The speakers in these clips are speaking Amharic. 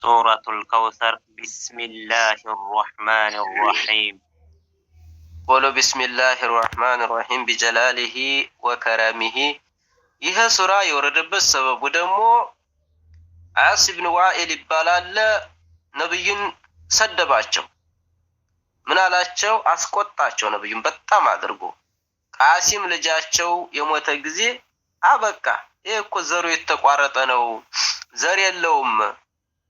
سورة الكوثر بسم الله الرحمن الرحيم قولوا بسم الله الرحمن الرحيم بجلاله وكرامه ይህ ሱራ የወረደበት ሰበቡ ደግሞ ዓስ ኢብኑ ዋኢል ይባላል። ነብዩን ሰደባቸው። ምን አላቸው? አስቆጣቸው። ነብዩን በጣም አድርጎ ቃሲም ልጃቸው የሞተ ጊዜ አበቃ፣ ይሄ እኮ ዘሩ የተቋረጠ ነው፣ ዘር የለውም፣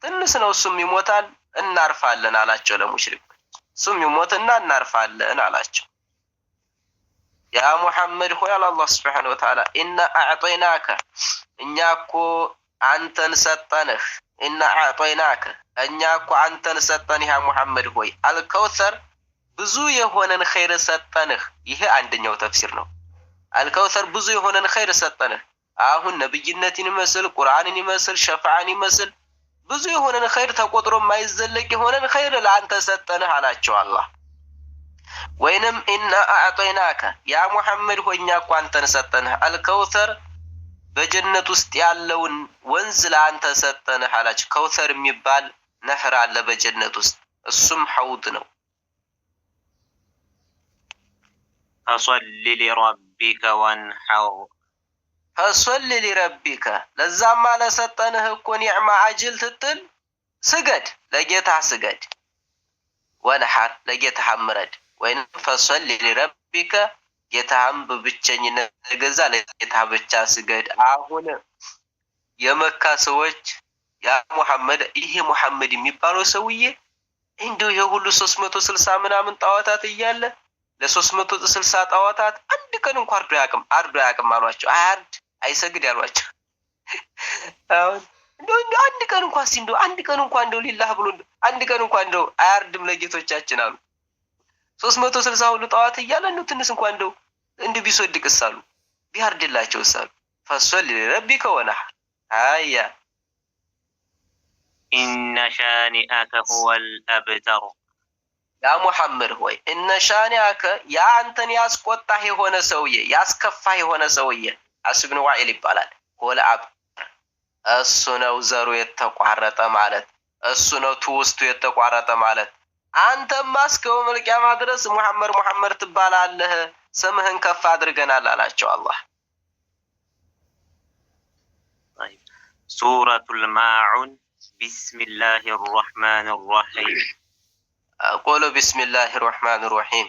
ትንሽ ነው፣ እሱም ይሞታል እናርፋለን አላቸው። ለሙሽሪኮች እሱም ይሞትና እናርፋለን አላቸው። ያ ሙሐመድ ሆይ አላህ ሱብሓነሁ ወተዓላ ኢና አዕጠይናከ እኛ እኮ አንተን ሰጠንህ፣ ኢና አዕጠይናከ እኛ እኮ አንተን ሰጠንህ ያ ሙሐመድ ሆይ አልከውሰር ብዙ የሆነን ኸይር ሰጠንህ። ይሄ አንደኛው ተፍሲር ነው። አልከውሰር ብዙ የሆነን ኸይር ሰጠንህ። አሁን ነብይነትን ይመስል ቁርአንን ይመስል ሸፋዓን ይመስል ብዙ የሆነን ኸይር ተቆጥሮ የማይዘለቅ የሆነን ኸይር ለአንተ ሰጠንህ አላቸው አላህ። ወይንም ኢና አዕጠይናከ ያ ሙሐመድ ሆይ እኛ እኮ አንተን ሰጠንህ አልከውሰር በጀነት ውስጥ ያለውን ወንዝ ለአንተ ሰጠንህ አላቸው። ከውሰር የሚባል ነህር አለ በጀነት ውስጥ፣ እሱም ሐውድ ነው። ፈሰሊ ሊረቢከ ወንሐር ፈሰሊ ሊረቢከ ለዛማ ለሰጠንህ እኮ ኒዕማ አጅል ትጥል ስገድ፣ ለጌታህ ስገድ። ወንሐር ለጌታህ ምረድ። ወይም ፈሰሊ ሊረቢከ ጌታህም በብቸኝነት ገዛ ለጌታህ ብቻ ስገድ። አሁን የመካ ሰዎች ያ ሙሐመድ ይሄ ሙሐመድ የሚባለው ሰውዬ እንዲሁ የሁሉ 360 ምናምን ጣዋታት እያለ ለ360 ጣዋታት አንድ ቀን እንኳን አርዶ ያቅም አሏቸው። አያርድ አይሰግድ ያሏቸው። አሁን እንደው አንድ ቀን እንኳን እንደው አንድ ቀን እንኳን እንደው ሊላህ ብሎ አንድ ቀን እንኳን እንደው አያርድም ለጌቶቻችን አሉ። 360 ሁሉ ጣዋት እያለ ነው ትንሽ እንኳን እንደው ቢሶድቅስ አሉ፣ ቢያርድላቸውስ አሉ። ፈሰሊ ሊረቢከ ወንሐር አያ ኢነ ሻኒአከ ሁወል አብተር ያ ሙሐመድ ሆይ እነ ሻኒአከ ያ አንተን ያስቆጣህ የሆነ ሰውዬ ያስከፋህ የሆነ ሰውዬ ዓስ ኢብኑ ዋኢል ይባላል። ሁወል አብተር እሱ ነው ዘሩ የተቋረጠ ማለት፣ እሱ ነው ትውስቱ የተቋረጠ ማለት። አንተማ እስከ የውመል ቂያማ ድረስ ሙሐመድ ትባላለህ፣ ስምህን ከፍ አድርገናል አላቸው አላህ። ሱረቱል ማዑን ቢስሚላሂ ረሕማን ረሒም ቆሎ ቢስሚላሂ ረሕማን ረሒም።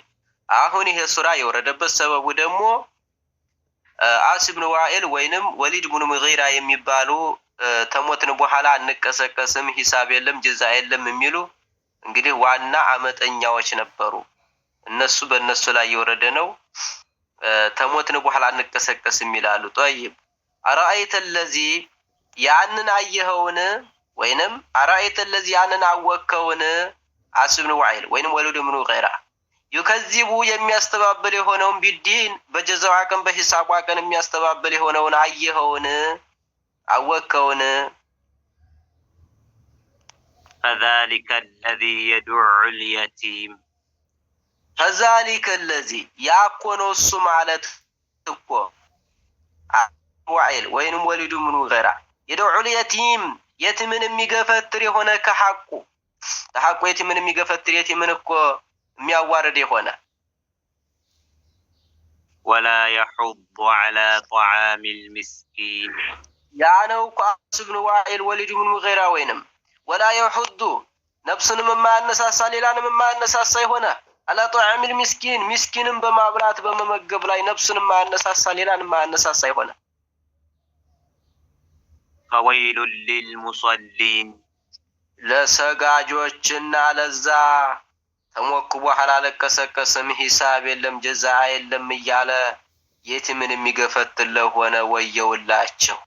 አሁን ይሄ ሱራ የወረደበት ሰበቡ ደግሞ ዓስ ኢብኑ ዋኢል ወይንም ወሊድ ኢብኑ ሙጊራ የሚባሉ ተሞትን በኋላ አንቀሰቀስም፣ ሂሳብ የለም፣ ጀዛ የለም የሚሉ እንግዲህ ዋና አመጠኛዎች ነበሩ። እነሱ በእነሱ ላይ የወረደ ነው። ተሞትን በኋላ አንቀሰቀስም ይላሉ። ጠይብ አራአይተ ለዚ ያንን አየኸውን ወይንም አራአይተ ለዚ ያንን አወከውን ዓስ ኢብኑ ዋኢል ወይንም ወሊድ ኢብኑ ሙጊራ ይከዚቡ የሚያስተባብል የሆነውን ቢዲን በጀዛው አቀን በሂሳቡ አቀን የሚያስተባብል የሆነውን አየኸውን አወከውን። فذلك الذي يدع اليتيم فذلك الذي ያኮነው እሱ ማለት እኮ ዋኢል ወይንም ወሊድ ኢብኑ ሙጊራ يدع اليتيم የቲምን የሚገፈትር የሆነ ከሐቁ የቲምን የሚገፈትር የቲምን እኮ የሚያዋርድ የሆነ ولا يحض على طعام المسكين ያ ነው እኮ ዓስ ኢብኑ ዋኢል ወሊድ ኢብኑ ሙጊራ ወይንም ወላ የሑዱ ነፍስንም የማያነሳሳ ሌላንም የማያነሳሳ የሆነ አላ ጧዕሚል ምስኪን ምስኪንን በማብላት በመመገብ ላይ ነፍስንም የማያነሳሳ ሌላንም የማያነሳሳ የሆነ ፈወይሉ ሊልሙሰሊን ለሰጋጆችና ለዛ ተሞኩ በኋላ ለቀሰቀስም ሂሳብ የለም ጀዛ የለም እያለ የቲምን የሚገፈትር ለሆነ ወየውላቸው።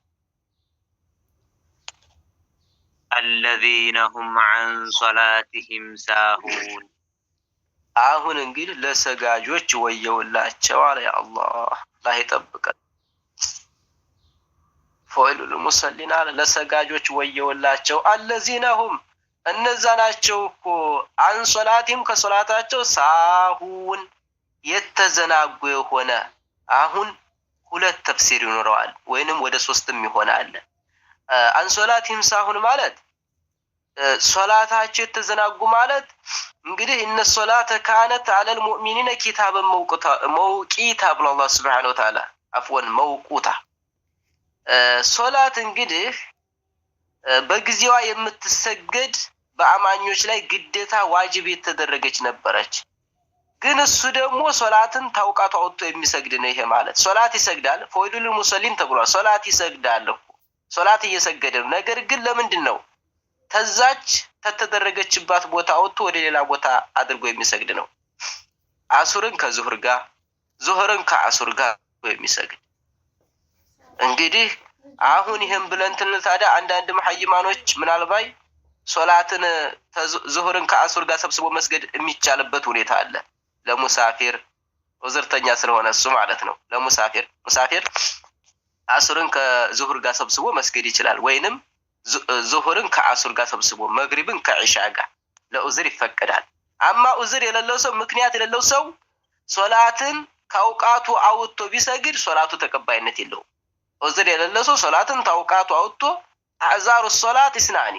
الذين هم عن صلاتهم ساهون አሁን እንግዲህ ለሰጋጆች ወየውላቸው አለ አላህ። ላይ ተጠብቀን ፈወይሉ ሊልሙሰሊን አለ ለሰጋጆች ወየውላቸው። الذين هم እነዛ ናቸው እኮ አን ሶላቲም ከሶላታቸው ሳሁን የተዘናጉ የሆነ። አሁን ሁለት ተፍሲር ይኖረዋል ወይንም ወደ ሶስትም ይሆናል። አን ሶላቲም ሳሁን ማለት ሶላታቸው የተዘናጉ ማለት እንግዲህ እነ ሶላተ ካነት አለል ሙእሚኒነ ኪታበን መውቂታ ብሎ አላህ ሱብሓነሁ ወተዓላ አፍወን መውቁታ። ሶላት እንግዲህ በጊዜዋ የምትሰገድ በአማኞች ላይ ግዴታ ዋጅብ የተደረገች ነበረች። ግን እሱ ደግሞ ሶላትን ታውቃቱ አውጥቶ የሚሰግድ ነው። ይሄ ማለት ሶላት ይሰግዳል፣ ፈወይሉል ሙሰሊን ተብሏል። ሶላት ይሰግዳል፣ ሶላት እየሰገደ ነው። ነገር ግን ለምንድን ነው ተዛች ተተደረገችባት ቦታ አውጥቶ ወደ ሌላ ቦታ አድርጎ የሚሰግድ ነው? አሱርን ከዙህር ጋር፣ ዙህርን ከአሱር ጋር የሚሰግድ እንግዲህ አሁን ይሄን ብለን ታዲያ አንዳንድ መሐይማኖች ምናልባት ሶላትን ዙህርን ከአሱር ጋር ሰብስቦ መስገድ የሚቻልበት ሁኔታ አለ። ለሙሳፊር ወዝርተኛ ስለሆነ እሱ ማለት ነው። ሙሳፊር አሱርን ከዙህር ጋር ሰብስቦ መስገድ ይችላል። ወይንም ዙህርን ከአሱር ጋር ሰብስቦ መግሪብን ከዒሻ ጋር ለኡዝር ይፈቀዳል። አማ ኡዝር የሌለው ሰው ምክንያት የሌለው ሰው ሶላትን ከአውቃቱ አውጥቶ ቢሰግድ ሶላቱ ተቀባይነት የለውም። ኡዝር የሌለው ሰው ሶላትን ከአውቃቱ አውጥቶ አዕዛሩ ሶላት ኢስናኒ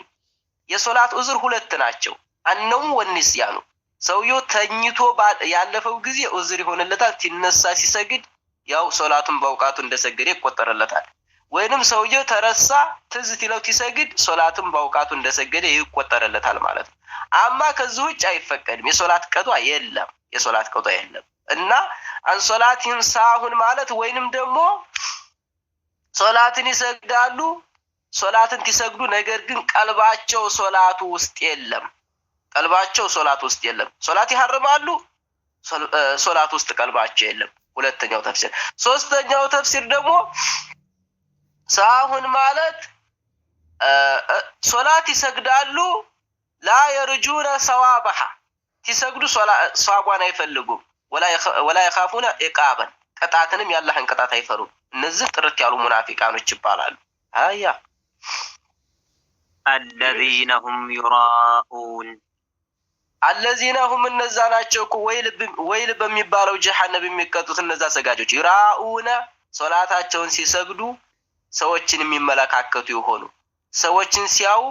የሶላት ኡዝር ሁለት ናቸው። አነው ወንስያኑ ሰውየው ተኝቶ ያለፈው ጊዜ ኡዝር ይሆንለታል። ሲነሳ ሲሰግድ ያው ሶላቱን በአውቃቱ እንደሰገደ ይቆጠርለታል። ወይንም ሰውየው ተረሳ ትዝ ሲለው ሲሰግድ ሶላቱን በአውቃቱ እንደሰገደ ይቆጠርለታል ማለት ነው። አማ ከዚህ ውጭ አይፈቀድም። የሶላት ቀዷ የለም እና አንሶላቲን ሳሁን ማለት ወይንም ደግሞ ሶላትን ይሰግዳሉ። ሶላትን ሲሰግዱ ነገር ግን ቀልባቸው ሶላቱ ውስጥ የለም። ሶላት ይሐርማሉ፣ ሶላት ውስጥ ቀልባቸው የለም። ሁለተኛው ተፍሲር። ሶስተኛው ተፍሲር ደግሞ ሳሁን ማለት ሶላት ይሰግዳሉ ላ የርጁነ ሰዋበሃ ሲሰግዱ ሷቧን አይፈልጉም። ወላ የኻፉነ ኢቃበን ቅጣትንም ያላህን ቅጣት አይፈሩም። እነዚህ ጥርት ያሉ ሙናፊቃኖች ይባላሉ። አያ الذين هم يراءون الذين هم እነዛ ናቸው እኮ ወይል በሚባለው ጀሃነም የሚቀጡት እነዛ ሰጋጆች ይራኡነ ሶላታቸውን ሲሰግዱ ሰዎችን የሚመለካከቱ ይሆኑ። ሰዎችን ሲያዩ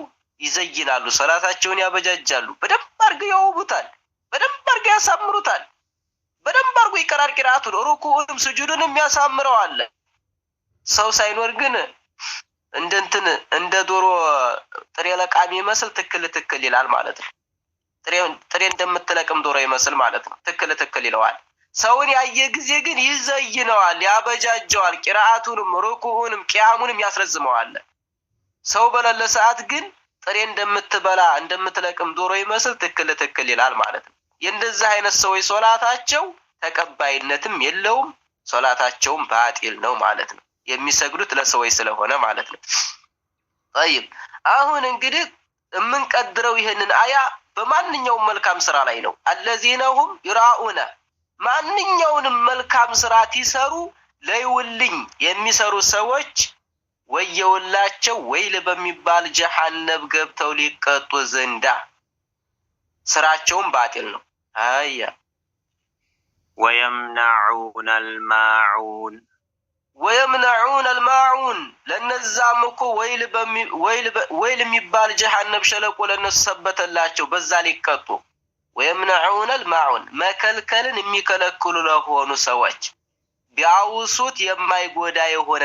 ይዘይናሉ፣ ሶላታቸውን ያበጃጃሉ፣ በደንብ አድርገው ያውቡታል፣ በደንብ አድርገው ያሳምሩታል፣ በደንብ አድርገው ይቀራር ቂራቱን ሩኩዑንም ስጁዱንም ያሳምረዋል። ሰው ሳይኖር ግን እንደ ዶሮ ጥሬ ለቃሚ ይመስል ትክል ይላል ማለት ነው። ጥሬ እንደምትለቅም ዶሮ ይመስል ማለት ነው። ትክል ይለዋል። ሰውን ያየ ጊዜ ግን ይዘይነዋል፣ ያበጃጀዋል። ቂራአቱንም ሩኩዑንም ቂያሙንም ያስረዝመዋል። ሰው በሌለ ሰዓት ግን ጥሬ እንደምትለቅም ዶሮ ይመስል ትክል ይላል ማለት ነው። የእንደዚህ አይነት ሰዎች ሶላታቸው ተቀባይነትም የለውም፣ ሶላታቸውም ባጢል ነው ማለት ነው። የሚሰግዱት ለሰዎች ስለሆነ ማለት ነው። طيب አሁን እንግዲህ የምንቀድረው ይሄንን አያ በማንኛውም መልካም ስራ ላይ ነው። الذين هم يراؤون ማንኛውንም መልካም ስራ ሲሰሩ ለይውልኝ የሚሰሩ ሰዎች ወየውላቸው ወይል በሚባል ጀሃነም ገብተው ሊቀጡ ዘንዳ ስራቸውም ባጢል ነው። አያ ويمنعون الماعون ለነዛም እኮ ወይል የሚባል ጀሃነም ሸለቆ ለነሱ ሰበተላቸው በዛ ሊቀጡ። ويمنعون الماعون መከልከልን የሚከለክሉ ለሆኑ ሰዎች ቢያውሱት የማይጎዳ የሆነ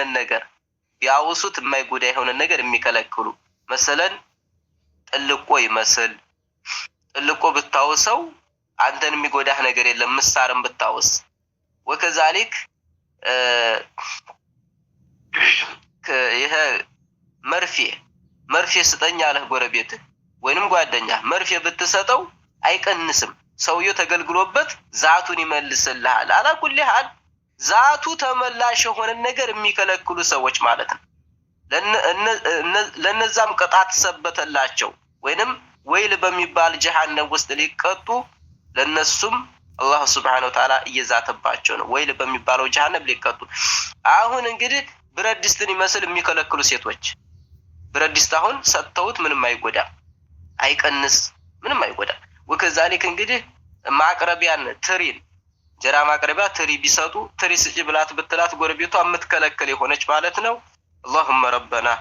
ነገር የሚከለክሉ መሰለን ጥልቆ ይመስል ጥልቆ ብታውሰው አንተን የሚጎዳህ ነገር የለም። ምሳርም ብታውስ ወከዛሊክ ይሄ መርፌ ስጠኝ አለህ ጎረቤት ወይንም ጓደኛ መርፌ ብትሰጠው አይቀንስም። ሰውየው ተገልግሎበት ዛቱን ይመልስልሃል። አላኩል ሐል ዛቱ ተመላሽ የሆነ ነገር የሚከለክሉ ሰዎች ማለት ነው። ለነዛም ቅጣት ሰበተላቸው ወይንም ወይል በሚባል ጀሃነም ውስጥ ሊቀጡ ለነሱም አላህ Subhanahu Wa Ta'ala እየዛተባቸው ነው። ወይል በሚባለው ጀሃነም ሊቀጡ። አሁን እንግዲህ ብረት ድስትን ይመስል የሚከለክሉ ሴቶች ብረት ድስት አሁን ሰጥተውት ምንም አይጎዳም፣ አይቀንስ፣ ምንም አይጎዳም። ወከዛሊክ እንግዲህ ማቅረቢያን ትሪን ጀራ ማቅረቢያ ትሪ ቢሰጡ ትሪ ስጪ ብላት ብትላት ጎረቤቷ የምትከለክል የሆነች ማለት ነው። اللهم ربنا